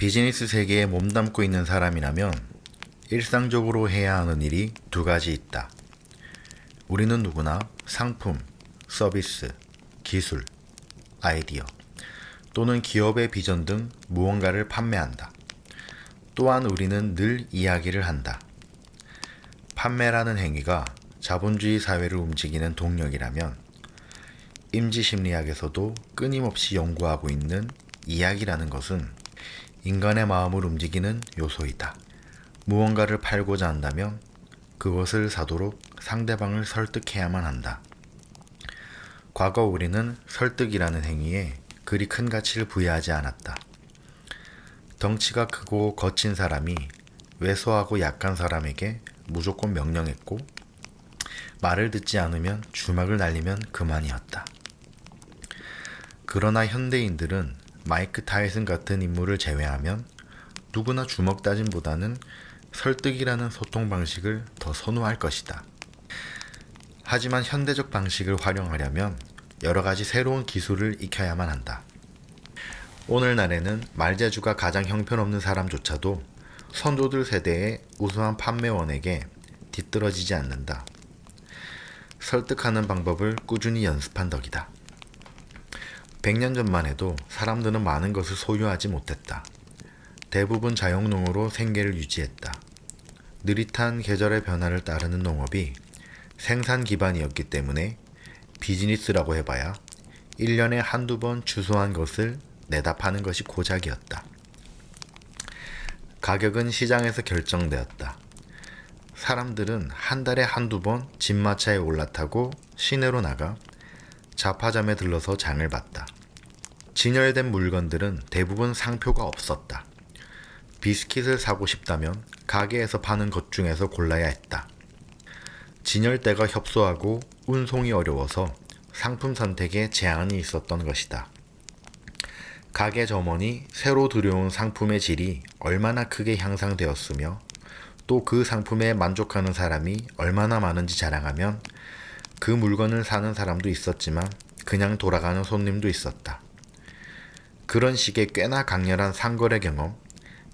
비즈니스 세계에 몸담고 있는 사람이라면 일상적으로 해야 하는 일이 두 가지 있다. 우리는 누구나 상품, 서비스, 기술, 아이디어 또는 기업의 비전 등 무언가를 판매한다. 또한 우리는 늘 이야기를 한다. 판매라는 행위가 자본주의 사회를 움직이는 동력이라면 임지심리학에서도 끊임없이 연구하고 있는 이야기라는 것은 인간의 마음을 움직이는 요소이다. 무언가를 팔고자 한다면 그것을 사도록 상대방을 설득해야만 한다. 과거 우리는 설득이라는 행위에 그리 큰 가치를 부여하지 않았다. 덩치가 크고 거친 사람이 왜소하고 약한 사람에게 무조건 명령했고 말을 듣지 않으면 주먹을 날리면 그만이었다. 그러나 현대인들은 마이크 타이슨 같은 인물을 제외하면 누구나 주먹 다짐보다는 설득이라는 소통 방식을 더 선호할 것이다. 하지만 현대적 방식을 활용하려면 여러 가지 새로운 기술을 익혀야만 한다. 오늘날에는 말재주가 가장 형편없는 사람조차도 선조들 세대의 우수한 판매원에게 뒤떨어지지 않는다. 설득하는 방법을 꾸준히 연습한 덕이다. 100년 전만 해도 사람들은 많은 것을 소유하지 못했다. 대부분 자영농으로 생계를 유지했다. 느릿한 계절의 변화를 따르는 농업이 생산 기반이었기 때문에 비즈니스라고 해봐야 1년에 한두 번 주소한 것을 내다 파는 것이 고작이었다. 가격은 시장에서 결정되었다. 사람들은 한 달에 한두 번 집마차에 올라타고 시내로 나가 잡화점에 들러서 장을 봤다. 진열된 물건들은 대부분 상표가 없었다. 비스킷을 사고 싶다면 가게에서 파는 것 중에서 골라야 했다. 진열대가 협소하고 운송이 어려워서 상품 선택에 제한이 있었던 것이다. 가게 점원이 새로 들여온 상품의 질이 얼마나 크게 향상되었으며 또 그 상품에 만족하는 사람이 얼마나 많은지 자랑하면 그 물건을 사는 사람도 있었지만 그냥 돌아가는 손님도 있었다. 그런 식의 꽤나 강렬한 상거래 경험,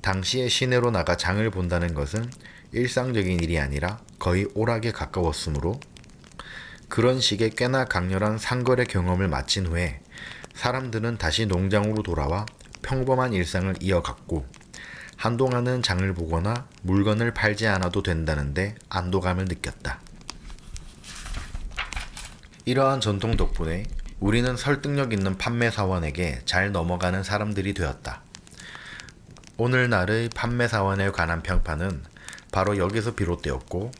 당시에 시내로 나가 장을 본다는 것은 일상적인 일이 아니라 거의 오락에 가까웠으므로 그런 식의 꽤나 강렬한 상거래 경험을 마친 후에 사람들은 다시 농장으로 돌아와 평범한 일상을 이어갔고 한동안은 장을 보거나 물건을 팔지 않아도 된다는데 안도감을 느꼈다. 이러한 전통 덕분에 우리는 설득력 있는 판매사원에게 잘 넘어가는 사람들이 되었다. 오늘날의 판매사원에 관한 평판은 바로 여기서 비롯되었고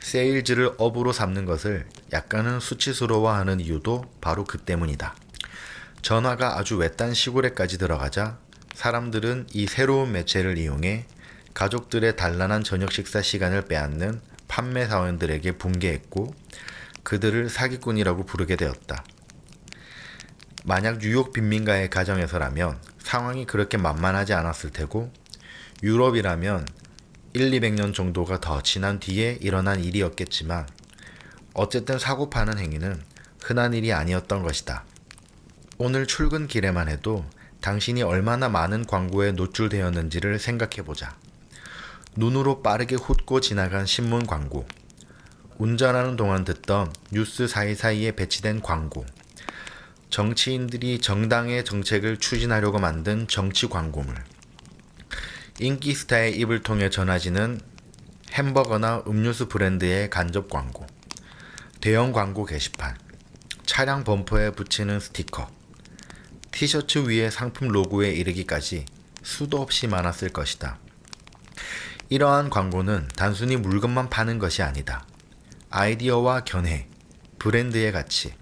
세일즈를 업으로 삼는 것을 약간은 수치스러워하는 이유도 바로 그 때문이다. 전화가 아주 외딴 시골에까지 들어가자 사람들은 이 새로운 매체를 이용해 가족들의 단란한 저녁 식사 시간을 빼앗는 판매사원들에게 분개했고 그들을 사기꾼이라고 부르게 되었다. 만약 뉴욕 빈민가의 가정에서라면 상황이 그렇게 만만하지 않았을 테고 유럽이라면 200년 정도가 더 지난 뒤에 일어난 일이었겠지만 어쨌든 사고 파는 행위는 흔한 일이 아니었던 것이다. 오늘 출근길에만 해도 당신이 얼마나 많은 광고에 노출되었는지를 생각해보자. 눈으로 빠르게 훑고 지나간 신문 광고, 운전하는 동안 듣던 뉴스 사이사이에 배치된 광고, 정치인들이 정당의 정책을 추진하려고 만든 정치 광고물, 인기 스타의 입을 통해 전해지는 햄버거나 음료수 브랜드의 간접 광고, 대형 광고 게시판, 차량 범퍼에 붙이는 스티커, 티셔츠 위에 상품 로고에 이르기까지 수도 없이 많았을 것이다. 이러한 광고는 단순히 물건만 파는 것이 아니다. 아이디어와 견해, 브랜드의 가치,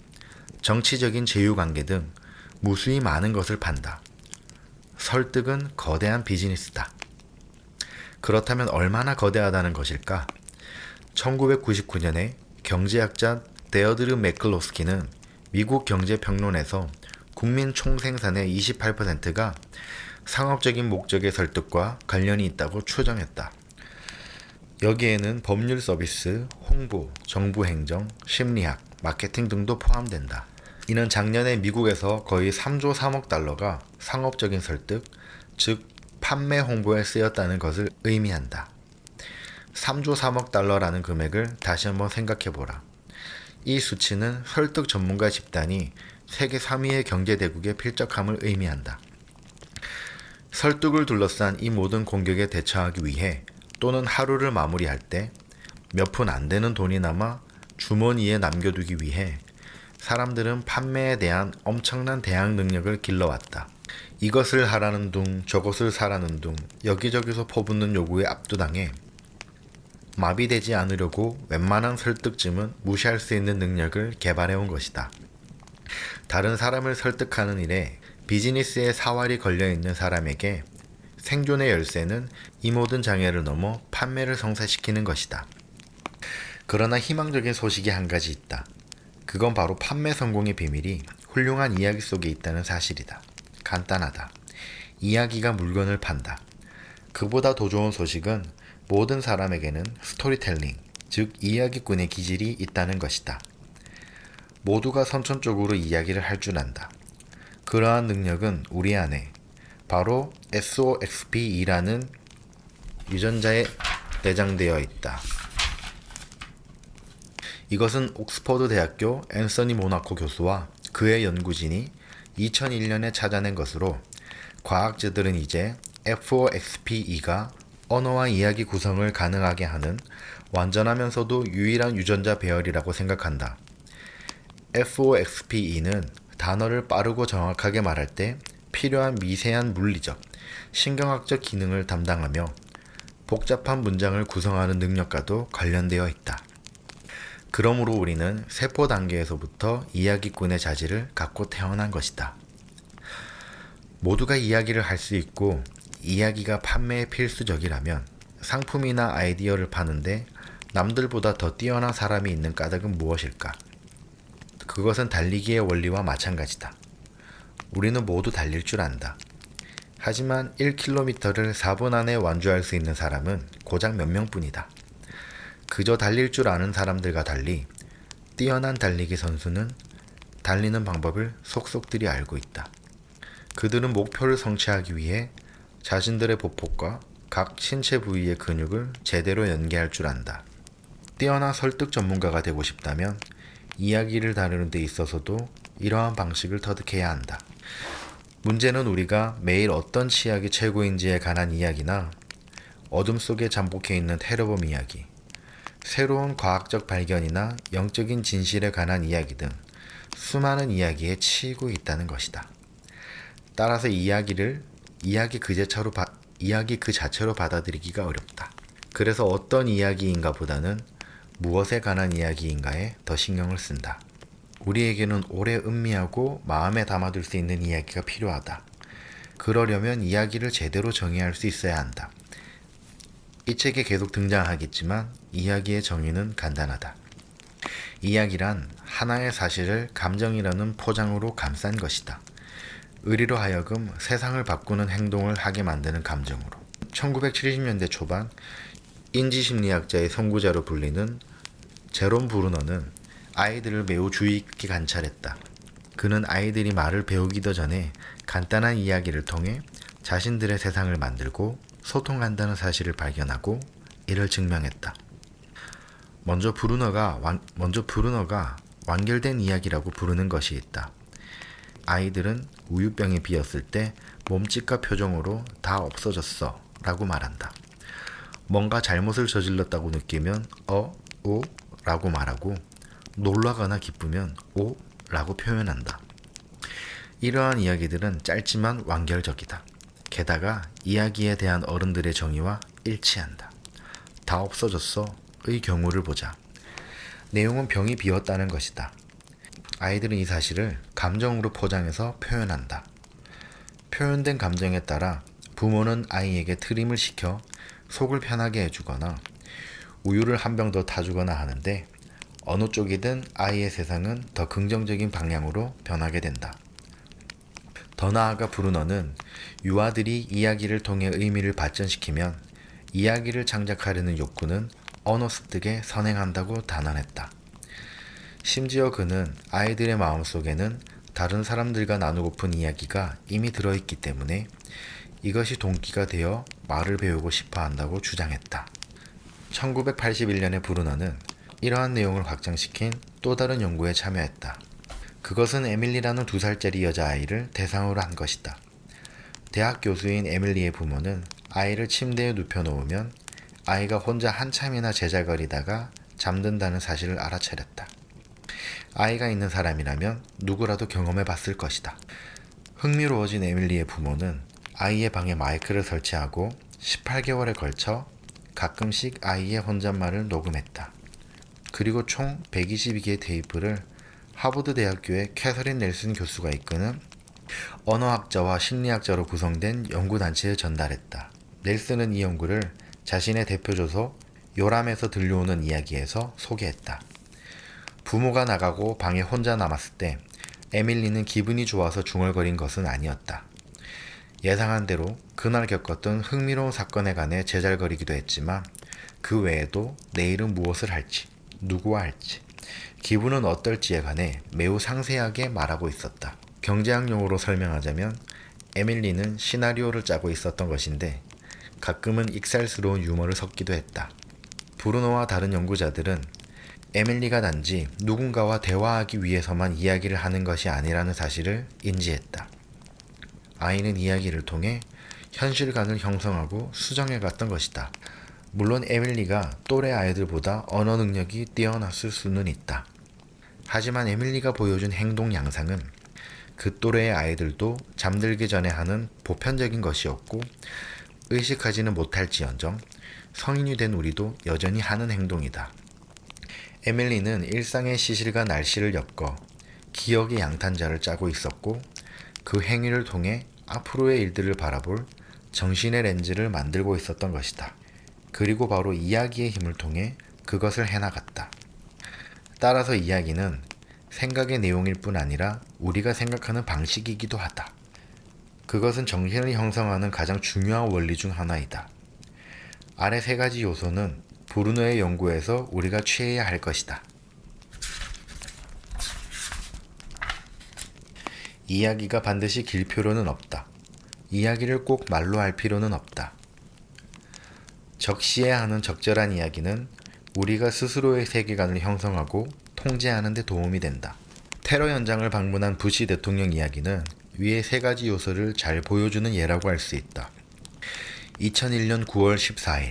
정치적인 제휴관계 등 무수히 많은 것을 판다. 설득은 거대한 비즈니스다. 그렇다면 얼마나 거대하다는 것일까? 1999년에 경제학자 데어드르 매클로스키는 미국 경제평론에서 국민 총생산의 28%가 상업적인 목적의 설득과 관련이 있다고 추정했다. 여기에는 법률 서비스, 홍보, 정부 행정, 심리학, 마케팅 등도 포함된다. 이는 작년에 미국에서 거의 3조 3억 달러가 상업적인 설득, 즉 판매 홍보에 쓰였다는 것을 의미한다. 3조 3억 달러라는 금액을 다시 한번 생각해보라. 이 수치는 설득 전문가 집단이 세계 3위의 경제대국에 필적함을 의미한다. 설득을 둘러싼 이 모든 공격에 대처하기 위해 또는 하루를 마무리할 때 몇 푼 안 되는 돈이 남아 주머니에 남겨두기 위해 사람들은 판매에 대한 엄청난 대항 능력을 길러왔다. 이것을 하라는 둥 저것을 사라는 둥 여기저기서 퍼붓는 요구에 압도당해 마비되지 않으려고 웬만한 설득쯤은 무시할 수 있는 능력을 개발해온 것이다. 다른 사람을 설득하는 일에 비즈니스의 사활이 걸려있는 사람에게 생존의 열쇠는 이 모든 장애를 넘어 판매를 성사시키는 것이다. 그러나 희망적인 소식이 한 가지 있다. 그건 바로 판매 성공의 비밀이 훌륭한 이야기 속에 있다는 사실이다. 간단하다. 이야기가 물건을 판다. 그보다 더 좋은 소식은 모든 사람에게는 스토리텔링, 즉 이야기꾼의 기질이 있다는 것이다. 모두가 선천적으로 이야기를 할 줄 안다. 그러한 능력은 우리 안에 바로 SOXP2라는 유전자에 내장되어 있다. 이것은 옥스퍼드 대학교 앤서니 모나코 교수와 그의 연구진이 2001년에 찾아낸 것으로 과학자들은 이제 FOXP2가 언어와 이야기 구성을 가능하게 하는 완전하면서도 유일한 유전자 배열이라고 생각한다. FOXP2는 단어를 빠르고 정확하게 말할 때 필요한 미세한 물리적, 신경학적 기능을 담당하며 복잡한 문장을 구성하는 능력과도 관련되어 있다. 그러므로 우리는 세포 단계에서부터 이야기꾼의 자질을 갖고 태어난 것이다. 모두가 이야기를 할 수 있고 이야기가 판매에 필수적이라면 상품이나 아이디어를 파는데 남들보다 더 뛰어난 사람이 있는 까닭은 무엇일까? 그것은 달리기의 원리와 마찬가지다. 우리는 모두 달릴 줄 안다. 하지만 1km를 4분 안에 완주할 수 있는 사람은 고작 몇 명뿐이다. 그저 달릴 줄 아는 사람들과 달리 뛰어난 달리기 선수는 달리는 방법을 속속들이 알고 있다. 그들은 목표를 성취하기 위해 자신들의 보폭과 각 신체 부위의 근육을 제대로 연계할 줄 안다. 뛰어난 설득 전문가가 되고 싶다면 이야기를 다루는 데 있어서도 이러한 방식을 터득해야 한다. 문제는 우리가 매일 어떤 치약이 최고인지에 관한 이야기나 어둠 속에 잠복해 있는 테러범 이야기, 새로운 과학적 발견이나 영적인 진실에 관한 이야기 등 수많은 이야기에 치이고 있다는 것이다. 따라서 이야기 그 자체로 받아들이기가 어렵다. 그래서 어떤 이야기인가 보다는 무엇에 관한 이야기인가에 더 신경을 쓴다. 우리에게는 오래 음미하고 마음에 담아둘 수 있는 이야기가 필요하다. 그러려면 이야기를 제대로 정의할 수 있어야 한다. 이 책에 계속 등장하겠지만 이야기의 정의는 간단하다. 이야기란 하나의 사실을 감정이라는 포장으로 감싼 것이다. 의리로 하여금 세상을 바꾸는 행동을 하게 만드는 감정으로. 1970년대 초반 인지심리학자의 선구자로 불리는 제롬 브루너는 아이들을 매우 주의 있게 관찰했다. 그는 아이들이 말을 배우기도 전에 간단한 이야기를 통해 자신들의 세상을 만들고 소통한다는 사실을 발견하고 이를 증명했다. 먼저 브루너가 완결된 이야기라고 부르는 것이 있다. 아이들은 우유병이 비었을 때 몸짓과 표정으로 다 없어졌어 라고 말한다. 뭔가 잘못을 저질렀다고 느끼면 오 라고 말하고 놀라거나 기쁘면 오 라고 표현한다. 이러한 이야기들은 짧지만 완결적이다. 게다가 이야기에 대한 어른들의 정의와 일치한다. 다 없어졌어의 경우를 보자. 내용은 병이 비었다는 것이다. 아이들은 이 사실을 감정으로 포장해서 표현한다. 표현된 감정에 따라 부모는 아이에게 트림을 시켜 속을 편하게 해주거나 우유를 한 병 더 타주거나 하는데 어느 쪽이든 아이의 세상은 더 긍정적인 방향으로 변하게 된다. 더 나아가 브루너는 유아들이 이야기를 통해 의미를 발전시키면 이야기를 창작하려는 욕구는 언어 습득에 선행한다고 단언했다. 심지어 그는 아이들의 마음속에는 다른 사람들과 나누고픈 이야기가 이미 들어있기 때문에 이것이 동기가 되어 말을 배우고 싶어 한다고 주장했다. 1981년에 브루너는 이러한 내용을 확장시킨 또 다른 연구에 참여했다. 그것은 에밀리라는 2살짜리 여자아이를 대상으로 한 것이다. 대학 교수인 에밀리의 부모는 아이를 침대에 눕혀놓으면 아이가 혼자 한참이나 제잘거리다가 잠든다는 사실을 알아차렸다. 아이가 있는 사람이라면 누구라도 경험해 봤을 것이다. 흥미로워진 에밀리의 부모는 아이의 방에 마이크를 설치하고 18개월에 걸쳐 가끔씩 아이의 혼잣말을 녹음했다. 그리고 총 122개의 테이프를 하버드 대학교의 캐서린 넬슨 교수가 이끄는 언어학자와 심리학자로 구성된 연구단체에 전달했다. 넬슨은 이 연구를 자신의 대표조서 요람에서 들려오는 이야기에서 소개했다. 부모가 나가고 방에 혼자 남았을 때 에밀리는 기분이 좋아서 중얼거린 것은 아니었다. 예상한 대로 그날 겪었던 흥미로운 사건에 관해 제잘거리기도 했지만 그 외에도 내일은 무엇을 할지, 누구와 할지, 기분은 어떨지에 관해 매우 상세하게 말하고 있었다. 경제학 용어로 설명하자면 에밀리는 시나리오를 짜고 있었던 것인데 가끔은 익살스러운 유머를 섞기도 했다. 브루노와 다른 연구자들은 에밀리가 단지 누군가와 대화하기 위해서만 이야기를 하는 것이 아니라는 사실을 인지했다. 아이는 이야기를 통해 현실감을 형성하고 수정해갔던 것이다. 물론 에밀리가 또래 아이들보다 언어 능력이 뛰어났을 수는 있다. 하지만 에밀리가 보여준 행동 양상은 그 또래의 아이들도 잠들기 전에 하는 보편적인 것이었고 의식하지는 못할지언정 성인이 된 우리도 여전히 하는 행동이다. 에밀리는 일상의 시실과 날씨를 엮어 기억의 양탄자를 짜고 있었고 그 행위를 통해 앞으로의 일들을 바라볼 정신의 렌즈를 만들고 있었던 것이다. 그리고 바로 이야기의 힘을 통해 그것을 해나갔다. 따라서 이야기는 생각의 내용일 뿐 아니라 우리가 생각하는 방식이기도 하다. 그것은 정신을 형성하는 가장 중요한 원리 중 하나이다. 아래 3가지 요소는 브루너의 연구에서 우리가 취해야 할 것이다. 이야기가 반드시 길 필요는 없다. 이야기를 꼭 말로 할 필요는 없다. 적시해야 하는 적절한 이야기는 우리가 스스로의 세계관을 형성하고 통제하는 데 도움이 된다. 테러 현장을 방문한 부시 대통령 이야기는 위의 3가지 요소를 잘 보여주는 예라고 할 수 있다. 2001년 9월 14일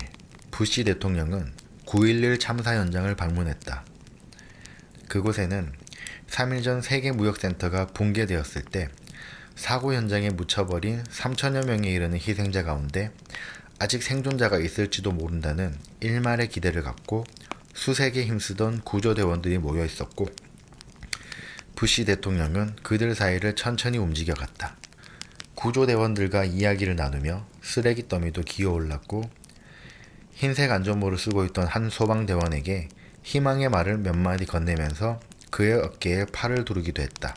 부시 대통령은 9.11 참사 현장을 방문했다. 그곳에는 3일 전 세계무역센터가 붕괴되었을 때 사고 현장에 묻혀버린 3천여 명에 이르는 희생자 가운데 아직 생존자가 있을지도 모른다는 일말의 기대를 갖고 수색에 힘쓰던 구조대원들이 모여 있었고 부시 대통령은 그들 사이를 천천히 움직여갔다. 구조대원들과 이야기를 나누며 쓰레기 더미도 기어올랐고 흰색 안전모를 쓰고 있던 한 소방대원에게 희망의 말을 몇 마디 건네면서 그의 어깨에 팔을 두르기도 했다.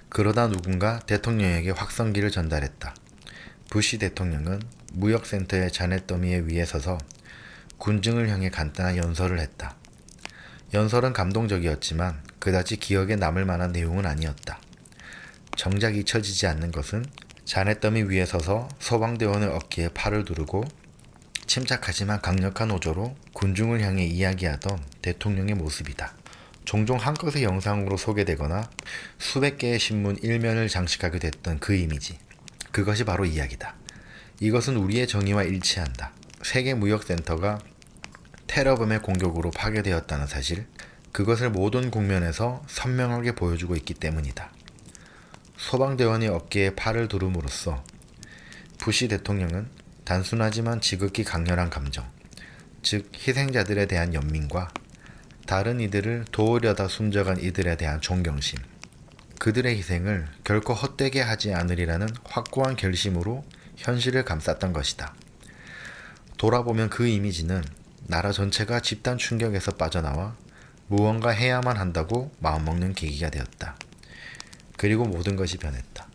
그러다 누군가 대통령에게 확성기를 전달했다. 부시 대통령은 무역센터의 잔해더미에 위에 서서 군중을 향해 간단한 연설을 했다. 연설은 감동적이었지만 그다지 기억에 남을 만한 내용은 아니었다. 정작 잊혀지지 않는 것은 잔해더미 위에 서서 소방대원의 어깨에 팔을 두르고 침착하지만 강력한 어조로 군중을 향해 이야기하던 대통령의 모습이다. 종종 한 컷의 영상으로 소개되거나 수백 개의 신문 1면을 장식하게 됐던 그 이미지. 그것이 바로 이야기다. 이것은 우리의 정의와 일치한다. 세계무역센터가 테러범의 공격으로 파괴되었다는 사실, 그것을 모든 국면에서 선명하게 보여주고 있기 때문이다. 소방대원의 어깨에 팔을 두름으로써 부시 대통령은 단순하지만 지극히 강렬한 감정, 즉 희생자들에 대한 연민과 다른 이들을 도우려다 숨져간 이들에 대한 존경심, 그들의 희생을 결코 헛되게 하지 않으리라는 확고한 결심으로 현실을 감쌌던 것이다. 돌아보면 그 이미지는 나라 전체가 집단 충격에서 빠져나와 무언가 해야만 한다고 마음먹는 계기가 되었다. 그리고 모든 것이 변했다.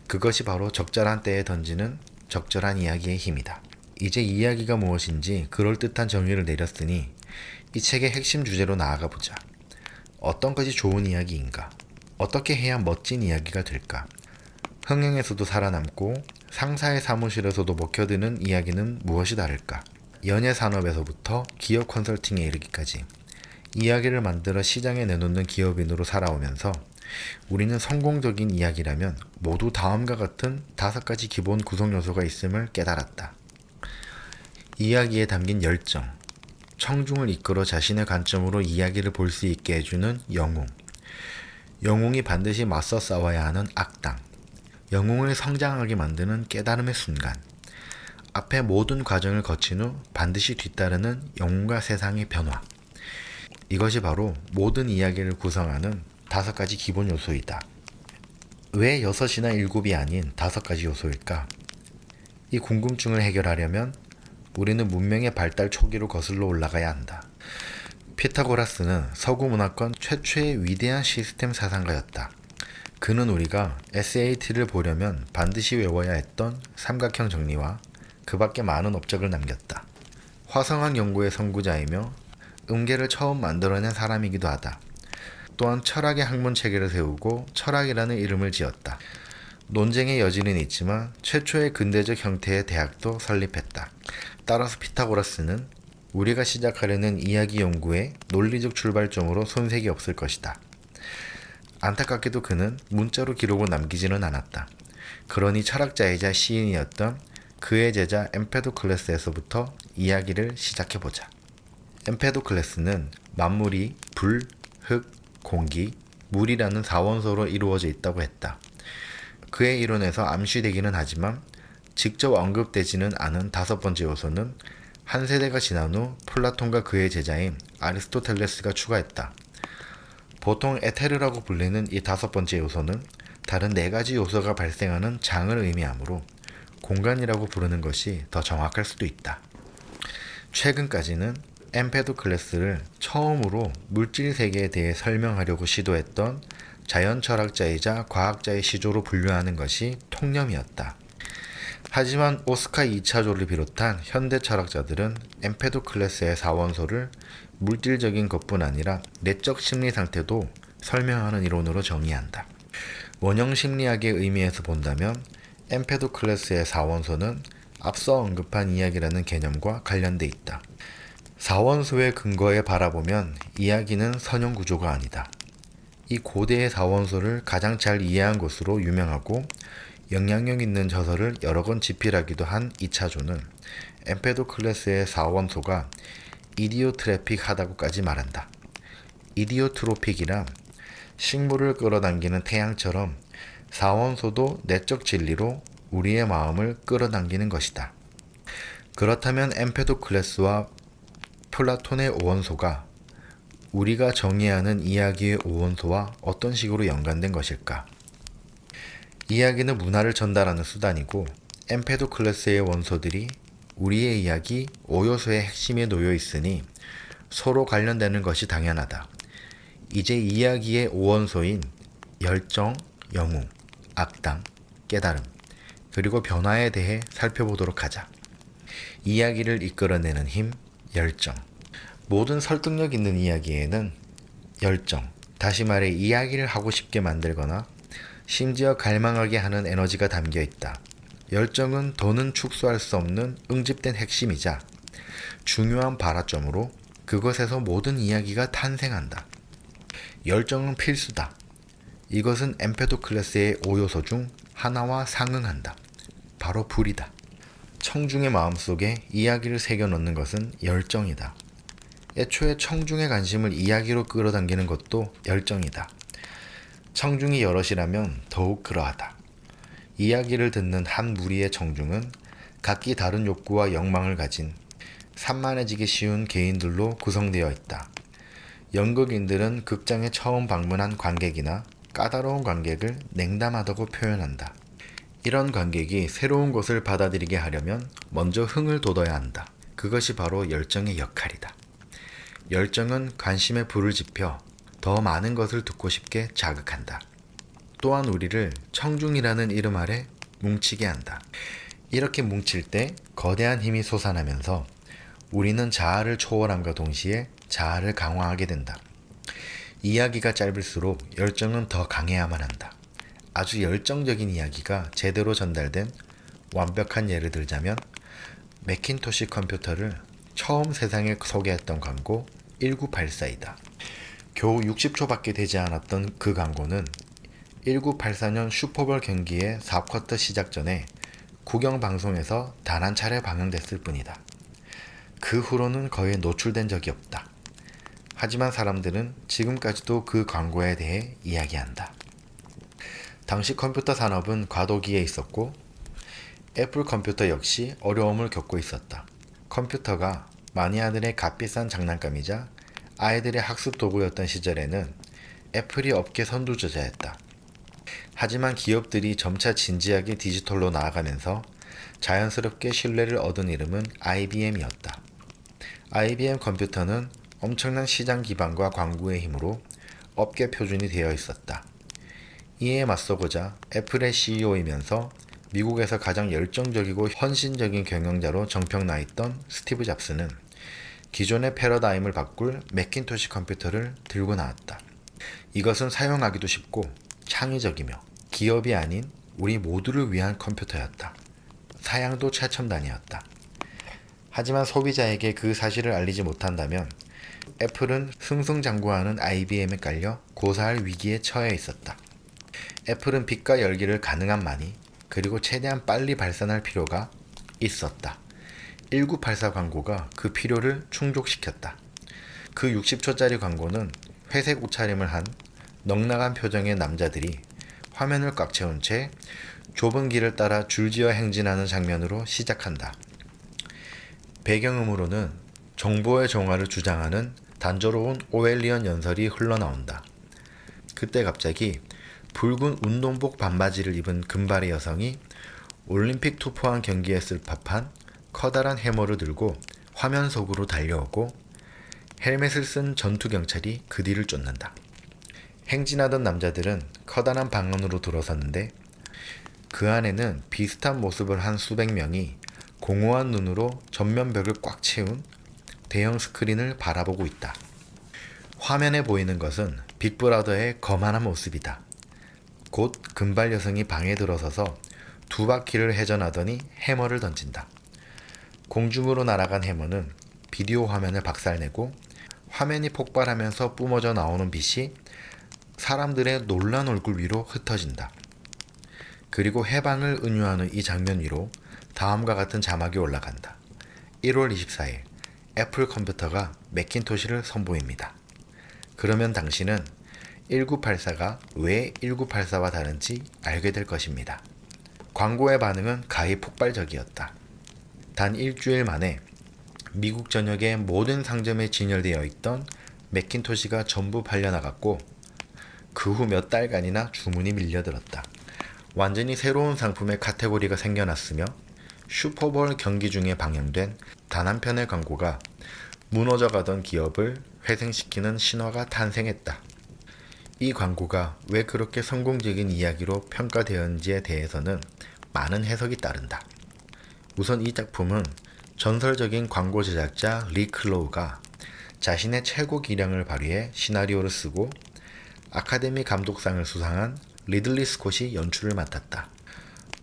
그것이 바로 적절한 때에 던지는 적절한 이야기의 힘이다. 이제 이야기가 무엇인지 그럴듯한 정의를 내렸으니 이 책의 핵심 주제로 나아가 보자. 어떤 것이 좋은 이야기인가? 어떻게 해야 멋진 이야기가 될까? 흥행에서도 살아남고 상사의 사무실에서도 먹혀드는 이야기는 무엇이 다를까? 연예 산업에서부터 기업 컨설팅에 이르기까지 이야기를 만들어 시장에 내놓는 기업인으로 살아오면서 우리는 성공적인 이야기라면 모두 다음과 같은 5가지 기본 구성 요소가 있음을 깨달았다. 이야기에 담긴 열정, 청중을 이끌어 자신의 관점으로 이야기를 볼 수 있게 해주는 영웅, 영웅이 반드시 맞서 싸워야 하는 악당, 영웅을 성장하게 만드는 깨달음의 순간, 앞에 모든 과정을 거친 후 반드시 뒤따르는 영웅과 세상의 변화. 이것이 바로 모든 이야기를 구성하는 5가지 기본 요소이다. 왜 6이나 7이 아닌 5가지 요소일까? 이 궁금증을 해결하려면 우리는 문명의 발달 초기로 거슬러 올라가야 한다. 피타고라스는 서구 문화권 최초의 위대한 시스템 사상가였다. 그는 우리가 SAT를 보려면 반드시 외워야 했던 삼각형 정리와 그 밖에 많은 업적을 남겼다. 화성학 연구의 선구자이며 음계를 처음 만들어낸 사람이기도 하다. 또한 철학의 학문 체계를 세우고 철학이라는 이름을 지었다. 논쟁의 여지는 있지만 최초의 근대적 형태의 대학도 설립했다. 따라서 피타고라스는 우리가 시작하려는 이야기 연구의 논리적 출발점으로 손색이 없을 것이다. 안타깝게도 그는 문자로 기록을 남기지는 않았다. 그러니 철학자이자 시인이었던 그의 제자 엠페도클레스에서부터 이야기를 시작해보자. 엠페도클레스는 만물이 불, 흙, 공기, 물이라는 4원소로 이루어져 있다고 했다. 그의 이론에서 암시되기는 하지만 직접 언급되지는 않은 5번째 요소는 한 세대가 지난 후 플라톤과 그의 제자인 아리스토텔레스가 추가했다. 보통 에테르라고 불리는 이 5번째 요소는 다른 4가지 요소가 발생하는 장을 의미하므로 공간이라고 부르는 것이 더 정확할 수도 있다. 최근까지는 엠페도클레스를 처음으로 물질 세계에 대해 설명하려고 시도했던 자연 철학자이자 과학자의 시조로 분류하는 것이 통념이었다. 하지만 오스카 2차조를 비롯한 현대 철학자들은 엠페도클레스의 4원소를 물질적인 것뿐 아니라 내적 심리 상태도 설명하는 이론으로 정의한다. 원형 심리학의 의미에서 본다면 엠페도클레스의 4원소는 앞서 언급한 이야기라는 개념과 관련돼 있다. 4원소의 근거에 바라보면 이야기는 선형 구조가 아니다. 이 고대의 4원소를 가장 잘 이해한 것으로 유명하고 영향력 있는 저서를 여러 권 집필하기도 한 2차조는 엠페도클레스의 4원소가 이디오트로픽하다고까지 말한다. 이디오트로픽이란 식물을 끌어당기는 태양처럼 4원소도 내적 진리로 우리의 마음을 끌어당기는 것이다. 그렇다면 엠페도클레스와 플라톤의 5원소가 우리가 정의하는 이야기의 5원소와 어떤 식으로 연관된 것일까? 이야기는 문화를 전달하는 수단이고 엠페도클레스의 원소들이 우리의 이야기 5요소의 핵심에 놓여 있으니 서로 관련되는 것이 당연하다. 이제 이야기의 5원소인 열정, 영웅, 악당, 깨달음, 그리고 변화에 대해 살펴보도록 하자. 이야기를 이끌어내는 힘, 열정. 모든 설득력 있는 이야기에는 열정, 다시 말해 이야기를 하고 싶게 만들거나 심지어 갈망하게 하는 에너지가 담겨 있다. 열정은 더는 축소할 수 없는 응집된 핵심이자 중요한 발화점으로 그것에서 모든 이야기가 탄생한다. 열정은 필수다. 이것은 엠페도클레스의 5요소 중 하나와 상응한다. 바로 불이다. 청중의 마음속에 이야기를 새겨넣는 것은 열정이다. 애초에 청중의 관심을 이야기로 끌어당기는 것도 열정이다. 청중이 여럿이라면 더욱 그러하다. 이야기를 듣는 한 무리의 청중은 각기 다른 욕구와 욕망을 가진 산만해지기 쉬운 개인들로 구성되어 있다. 연극인들은 극장에 처음 방문한 관객이나 까다로운 관객을 냉담하다고 표현한다. 이런 관객이 새로운 것을 받아들이게 하려면 먼저 흥을 돋워야 한다. 그것이 바로 열정의 역할이다. 열정은 관심의 불을 지펴 더 많은 것을 듣고 싶게 자극한다. 또한 우리를 청중이라는 이름 아래 뭉치게 한다. 이렇게 뭉칠 때 거대한 힘이 솟아나면서 우리는 자아를 초월함과 동시에 자아를 강화하게 된다. 이야기가 짧을수록 열정은 더 강해야만 한다. 아주 열정적인 이야기가 제대로 전달된 완벽한 예를 들자면 매킨토시 컴퓨터를 처음 세상에 소개했던 광고 1984이다. 겨우 60초밖에 되지 않았던 그 광고는 1984년 슈퍼볼 경기의 4쿼터 시작 전에 국영 방송에서 단 한 차례 방영됐을 뿐이다. 그 후로는 거의 노출된 적이 없다. 하지만 사람들은 지금까지도 그 광고에 대해 이야기한다. 당시 컴퓨터 산업은 과도기에 있었고 애플 컴퓨터 역시 어려움을 겪고 있었다. 컴퓨터가 마니아들의 값비싼 장난감이자 아이들의 학습 도구였던 시절에는 애플이 업계 선두주자였다. 하지만 기업들이 점차 진지하게 디지털로 나아가면서 자연스럽게 신뢰를 얻은 이름은 IBM이었다. IBM 컴퓨터는 엄청난 시장 기반과 광고의 힘으로 업계 표준이 되어 있었다. 이에 맞서고자 애플의 CEO이면서 미국에서 가장 열정적이고 헌신적인 경영자로 정평나 있던 스티브 잡스는 기존의 패러다임을 바꿀 매킨토시 컴퓨터를 들고 나왔다. 이것은 사용하기도 쉽고 창의적이며 기업이 아닌 우리 모두를 위한 컴퓨터였다. 사양도 최첨단이었다. 하지만 소비자에게 그 사실을 알리지 못한다면 애플은 승승장구하는 IBM에 깔려 고사할 위기에 처해 있었다. 애플은 빛과 열기를 가능한 많이 그리고 최대한 빨리 발산할 필요가 있었다. 1984 광고가 그 필요를 충족시켰다. 그 60초짜리 광고는 회색 옷차림을 한 넉넉한 표정의 남자들이 화면을 꽉 채운 채 좁은 길을 따라 줄지어 행진하는 장면으로 시작한다. 배경음으로는 정보의 정화를 주장하는 단조로운 오웰리언 연설이 흘러나온다. 그때 갑자기 붉은 운동복 반바지를 입은 금발의 여성이 올림픽 투포한 경기에 쓸 법한 커다란 해머를 들고 화면 속으로 달려오고 헬멧을 쓴 전투경찰이 그 뒤를 쫓는다. 행진하던 남자들은 커다란 방 안으로 들어섰는데 그 안에는 비슷한 모습을 한 수백 명이 공허한 눈으로 전면벽을 꽉 채운 대형 스크린을 바라보고 있다. 화면에 보이는 것은 빅브라더의 거만한 모습이다. 곧 금발 여성이 방에 들어서서 두 바퀴를 회전하더니 해머를 던진다. 공중으로 날아간 해머는 비디오 화면을 박살내고 화면이 폭발하면서 뿜어져 나오는 빛이 사람들의 놀란 얼굴 위로 흩어진다. 그리고 해방을 은유하는 이 장면 위로 다음과 같은 자막이 올라간다. 1월 24일 애플 컴퓨터가 매킨토시를 선보입니다. 그러면 당신은 1984가 왜 1984와 다른지 알게 될 것입니다. 광고의 반응은 가히 폭발적이었다. 단 일주일 만에 미국 전역의 모든 상점에 진열되어 있던 매킨토시가 전부 팔려나갔고 그 후 몇 달간이나 주문이 밀려들었다. 완전히 새로운 상품의 카테고리가 생겨났으며 슈퍼볼 경기 중에 방영된 단 한 편의 광고가 무너져가던 기업을 회생시키는 신화가 탄생했다. 이 광고가 왜 그렇게 성공적인 이야기로 평가되었는지에 대해서는 많은 해석이 따른다. 우선 이 작품은 전설적인 광고 제작자 리 클로우가 자신의 최고 기량을 발휘해 시나리오를 쓰고 아카데미 감독상을 수상한 리들리 스콧이 연출을 맡았다.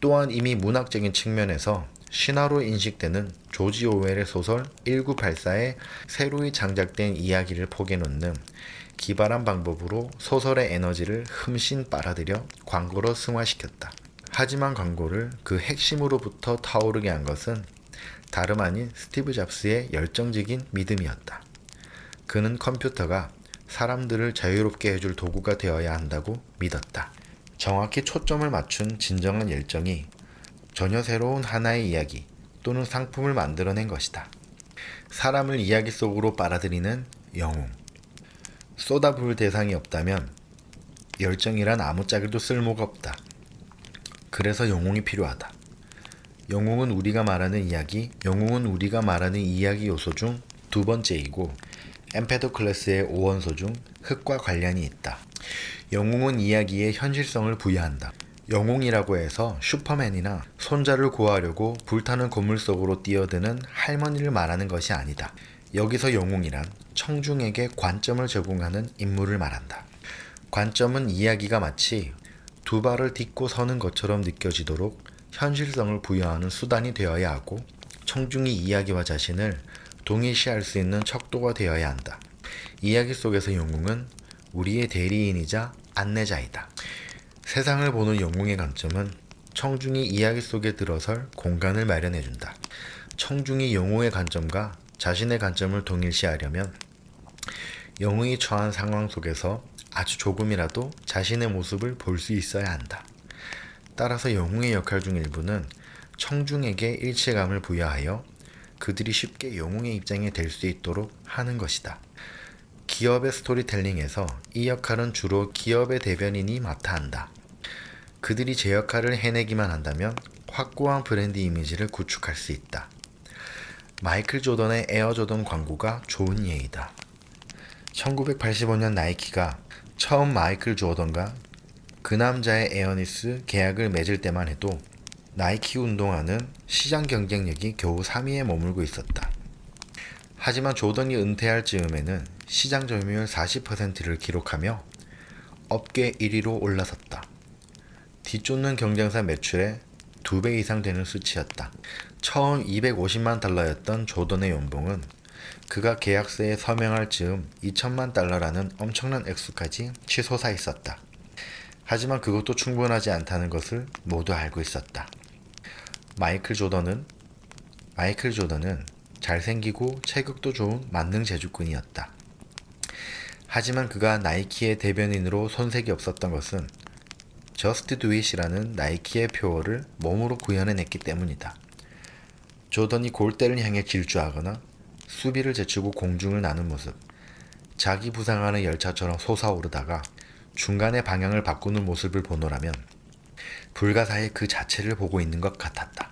또한 이미 문학적인 측면에서 신화로 인식되는 조지 오웰의 소설 1984의 새로이 장작된 이야기를 포개 놓는 기발한 방법으로 소설의 에너지를 흠씬 빨아들여 광고로 승화시켰다. 하지만 광고를 그 핵심으로부터 타오르게 한 것은 다름 아닌 스티브 잡스의 열정적인 믿음이었다. 그는 컴퓨터가 사람들을 자유롭게 해줄 도구가 되어야 한다고 믿었다. 정확히 초점을 맞춘 진정한 열정이 전혀 새로운 하나의 이야기 또는 상품을 만들어낸 것이다. 사람을 이야기 속으로 빨아들이는 영웅. 쏟아부을 대상이 없다면 열정이란 아무짝에도 쓸모가 없다. 그래서 영웅이 필요하다. 영웅은 우리가 말하는 이야기 요소 중 두 번째이고 엠페도클레스의 오원소 중 흙과 관련이 있다. 영웅은 이야기에 현실성을 부여한다. 영웅이라고 해서 슈퍼맨이나 손자를 구하려고 불타는 건물 속으로 뛰어드는 할머니를 말하는 것이 아니다. 여기서 영웅이란 청중에게 관점을 제공하는 인물을 말한다. 관점은 이야기가 마치 두 발을 딛고 서는 것처럼 느껴지도록 현실성을 부여하는 수단이 되어야 하고 청중이 이야기와 자신을 동일시할 수 있는 척도가 되어야 한다. 이야기 속에서 영웅은 우리의 대리인이자 안내자이다. 세상을 보는 영웅의 관점은 청중이 이야기 속에 들어설 공간을 마련해준다. 청중이 영웅의 관점과 자신의 관점을 동일시하려면 영웅이 처한 상황 속에서 아주 조금이라도 자신의 모습을 볼 수 있어야 한다. 따라서 영웅의 역할 중 일부는 청중에게 일체감을 부여하여 그들이 쉽게 영웅의 입장에 될 수 있도록 하는 것이다. 기업의 스토리텔링에서 이 역할은 주로 기업의 대변인이 맡아 한다. 그들이 제 역할을 해내기만 한다면 확고한 브랜드 이미지를 구축할 수 있다. 마이클 조던의 에어조던 광고가 좋은 예이다. 1985년 나이키가 처음 마이클 조던과 그 남자의 에어니스 계약을 맺을 때만 해도 나이키 운동화는 시장 경쟁력이 겨우 3위에 머물고 있었다. 하지만 조던이 은퇴할 즈음에는 시장 점유율 40%를 기록하며 업계 1위로 올라섰다. 뒤쫓는 경쟁사 매출의 2배 이상 되는 수치였다. 처음 $250만 조던의 연봉은 그가 계약서에 서명할 즈음 $2000만 엄청난 액수까지 치솟아 있었다. 하지만 그것도 충분하지 않다는 것을 모두 알고 있었다. 마이클 조던은 잘생기고 체격도 좋은 만능 제주꾼이었다. 하지만 그가 나이키의 대변인으로 손색이 없었던 것은 Just Do It이라는 나이키의 표어를 몸으로 구현해냈기 때문이다. 조던이 골대를 향해 질주하거나 수비를 제치고 공중을 나는 모습, 자기 부상하는 열차처럼 솟아오르다가 중간에 방향을 바꾸는 모습을 보노라면 불가사의 그 자체를 보고 있는 것 같았다.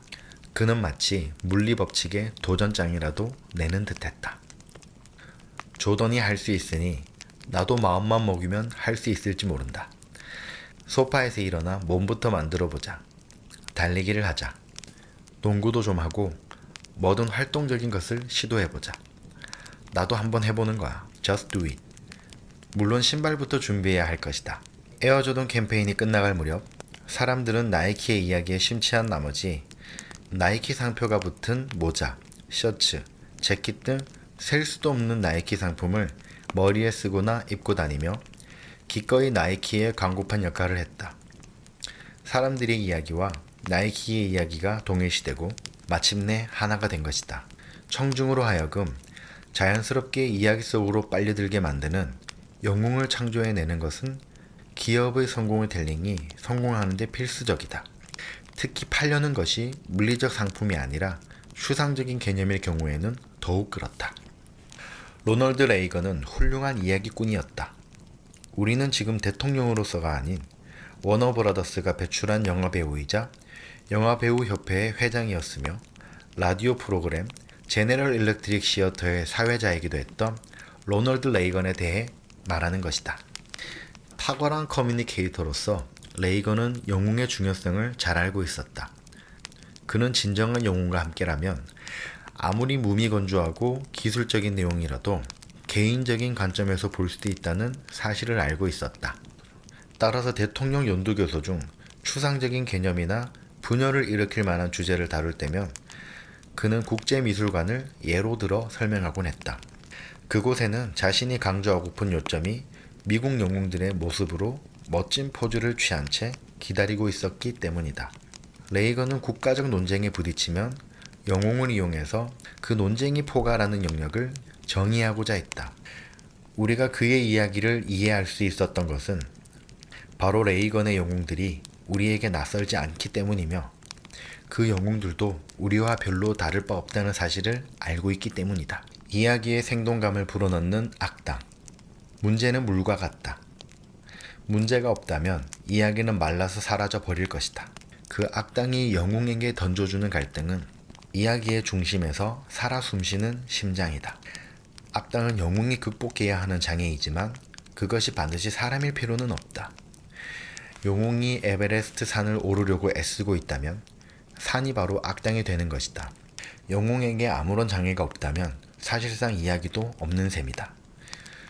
그는 마치 물리법칙의 도전장이라도 내는 듯했다. 조던이 할 수 있으니 나도 마음만 먹이면 할 수 있을지 모른다. 소파에서 일어나 몸부터 만들어보자. 달리기를 하자. 농구도 좀 하고 뭐든 활동적인 것을 시도해보자. 나도 한번 해보는 거야. Just do it. 물론 신발부터 준비해야 할 것이다. 에어조던 캠페인이 끝나갈 무렵 사람들은 나이키의 이야기에 심취한 나머지 나이키 상표가 붙은 모자, 셔츠, 재킷 등 셀 수도 없는 나이키 상품을 머리에 쓰거나 입고 다니며 기꺼이 나이키의 광고판 역할을 했다. 사람들의 이야기와 나이키의 이야기가 동일시되고 마침내 하나가 된 것이다. 청중으로 하여금 자연스럽게 이야기 속으로 빨려들게 만드는 영웅을 창조해내는 것은 기업의 성공의 텔링이 성공하는 데 필수적이다. 특히 팔려는 것이 물리적 상품이 아니라 추상적인 개념일 경우에는 더욱 그렇다. 로널드 레이건은 훌륭한 이야기꾼이었다. 우리는 지금 대통령으로서가 아닌 워너브라더스가 배출한 영화배우이자 영화배우협회의 회장이었으며 라디오 프로그램 제네럴 일렉트릭 시어터의 사회자이기도 했던 로널드 레이건에 대해 말하는 것이다. 탁월한 커뮤니케이터로서 레이건은 영웅의 중요성을 잘 알고 있었다. 그는 진정한 영웅과 함께라면 아무리 무미건조하고 기술적인 내용이라도 개인적인 관점에서 볼 수도 있다는 사실을 알고 있었다. 따라서 대통령 연두교서 중 추상적인 개념이나 분열을 일으킬 만한 주제를 다룰 때면 그는 국제미술관을 예로 들어 설명하곤 했다. 그곳에는 자신이 강조하고픈 요점이 미국 영웅들의 모습으로 멋진 포즈를 취한 채 기다리고 있었기 때문이다. 레이건은 국가적 논쟁에 부딪히면 영웅을 이용해서 그 논쟁이 포괄하는 영역을 정의하고자 했다. 우리가 그의 이야기를 이해할 수 있었던 것은 바로 레이건의 영웅들이 우리에게 낯설지 않기 때문이며 그 영웅들도 우리와 별로 다를 바 없다는 사실을 알고 있기 때문이다. 이야기의 생동감을 불어넣는 악당. 문제는 물과 같다. 문제가 없다면 이야기는 말라서 사라져 버릴 것이다. 그 악당이 영웅에게 던져주는 갈등은 이야기의 중심에서 살아 숨쉬는 심장이다. 악당은 영웅이 극복해야 하는 장애이지만 그것이 반드시 사람일 필요는 없다. 영웅이 에베레스트 산을 오르려고 애쓰고 있다면 산이 바로 악당이 되는 것이다. 영웅에게 아무런 장애가 없다면 사실상 이야기도 없는 셈이다.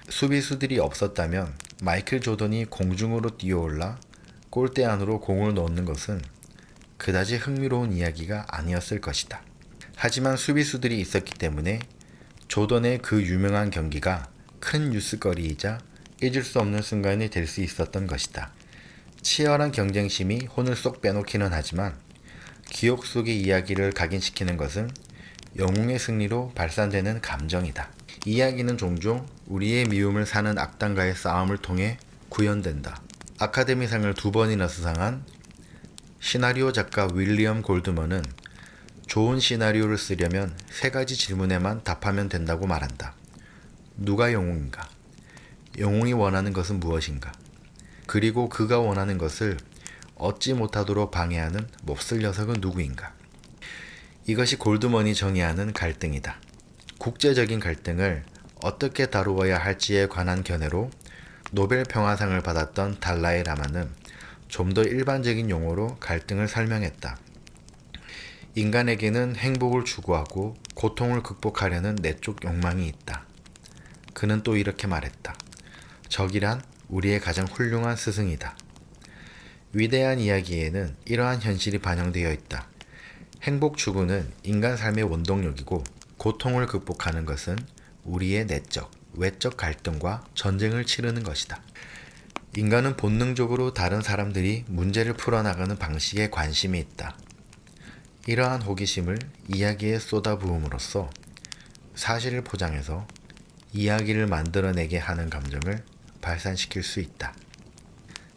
수비수들이 없었다면 마이클 조던이 공중으로 뛰어올라 골대 안으로 공을 넣는 것은 그다지 흥미로운 이야기가 아니었을 것이다. 하지만 수비수들이 있었기 때문에 조던의 그 유명한 경기가 큰 뉴스거리이자 잊을 수 없는 순간이 될 수 있었던 것이다. 치열한 경쟁심이 혼을 쏙 빼놓기는 하지만 기억 속의 이야기를 각인시키는 것은 영웅의 승리로 발산되는 감정이다. 이야기는 종종 우리의 미움을 사는 악당과의 싸움을 통해 구현된다. 아카데미상을 2번이나 수상한 시나리오 작가 윌리엄 골드먼은 좋은 시나리오를 쓰려면 3가지 질문에만 답하면 된다고 말한다. 누가 영웅인가? 영웅이 원하는 것은 무엇인가? 그리고 그가 원하는 것을 얻지 못하도록 방해하는 몹쓸 녀석은 누구인가? 이것이 골드먼이 정의하는 갈등이다. 국제적인 갈등을 어떻게 다루어야 할지에 관한 견해로 노벨 평화상을 받았던 달라이 라마는 좀 더 일반적인 용어로 갈등을 설명했다. 인간에게는 행복을 추구하고 고통을 극복하려는 내적 욕망이 있다. 그는 또 이렇게 말했다. 적이란 우리의 가장 훌륭한 스승이다. 위대한 이야기에는 이러한 현실이 반영되어 있다. 행복 추구는 인간 삶의 원동력이고 고통을 극복하는 것은 우리의 내적, 외적 갈등과 전쟁을 치르는 것이다. 인간은 본능적으로 다른 사람들이 문제를 풀어나가는 방식에 관심이 있다. 이러한 호기심을 이야기에 쏟아부음으로써 사실을 포장해서 이야기를 만들어내게 하는 감정을 발산시킬 수 있다.